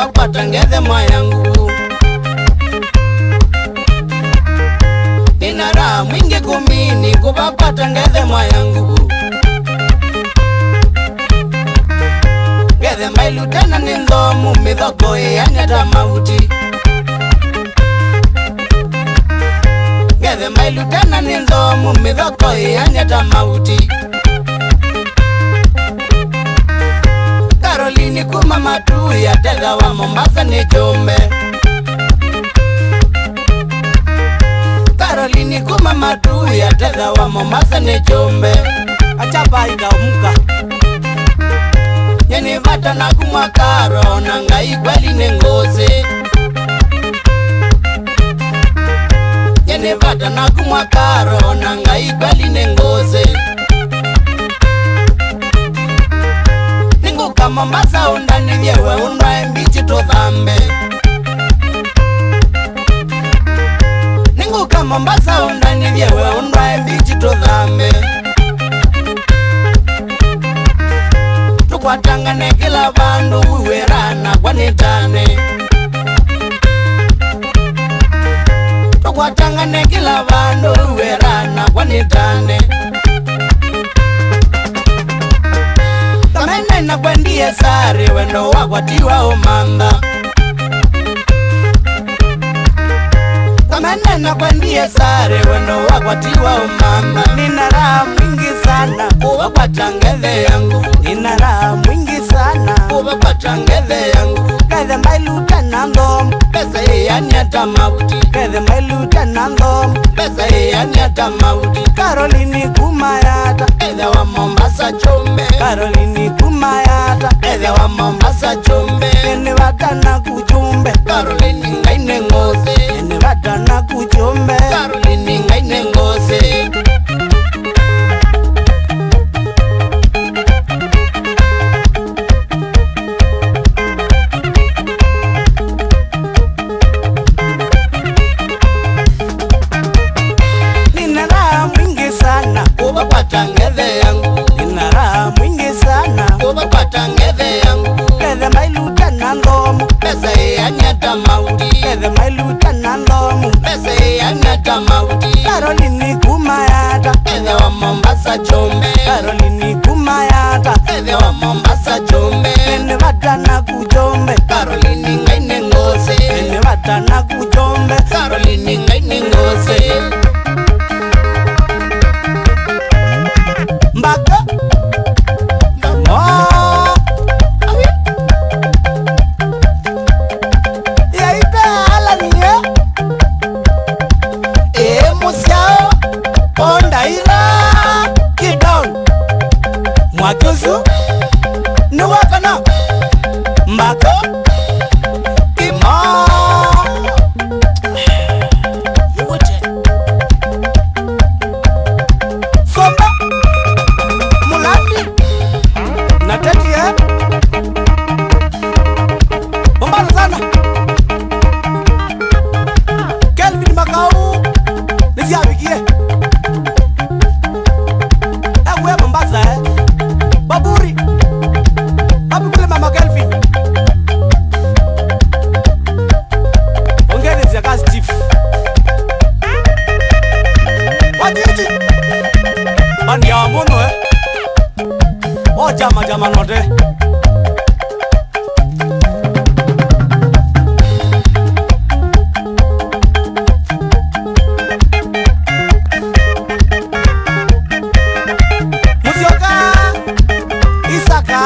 kubapata ngethe mwayangu. Nina raha mwingi kumini kubapata ngethe mwayangu. Ngethe mailu tena ni nthomu mithoko yanyata mauti. Ngethe mailu tena ni nthomu mithoko yanyata mauti. Caroline kuma matu ya tetha wa Mombasa ni chumbe. Caroline kuma matu ya tetha wa Mombasa ni chumbe. Achapa ikaumuka Nyeni vata na kumwa karo na ngai kweli ni ngozi. Nyeni vata na kumwa karo na ngai kweli ni ngozi. Ningu kama Mombasa undani vyewe unwae mbichi tuthambe. Ningu kama Mombasa undani vyewe unwae mbichi tuthambe. Tukwatangane kila vandu uwerana kwa nitane. Tukwatangane kila vandu uwerana kwa nitane. Kamene na kwendie sari wendo wakwatiwa umanda. Kamene na kwendie sari wendo wakwatiwa umanda. Nina raha mwingi sana kubapata ngethe yangu. Nina raha mwingi sana kubapata ngethe yangu. Ngethe mailu tena nthomu pesa yanyata mauti. Ngethe mailu tena nthomu pesa yanyata mauti. Caroline kumayata ngethe wa Mombasa chumbe. Caroline kumayata ngethe wa Mombasa chumbe. Nene vatana kuchumbe Caroline ngaine ngozi. Nene vatana kuchumbe Caroline ngaine ngozi. Nina raha mwingi sana kubapata ngethe yangu. Nina raha mwingi sana kubapata ngethe yangu. Ngethe mailu tena nthomu pesa yanyata mauti. Ngethe mailu tena nthomu pesa yanyata mauti. Caroline kumayata ngethe wa Mombasa chumbe. Caroline kumayata ngethe wa Mombasa chumbe. Nene vatana kuchumbe Caroline ngaine ngozi. Nene vatana kuchumbe Caroline ngaine ngozi. Mbaka yaita alanie musiao ondaira kidon mwakusu nuwakana mbaka kimo somba mulandi natetie bombana sana Kelvin Makau nisiabikie ewe Mombasa baburi babu kule mama Kelvin ongeni zaka Steve wajiji bani ya mono o jama note Musyoka Isaka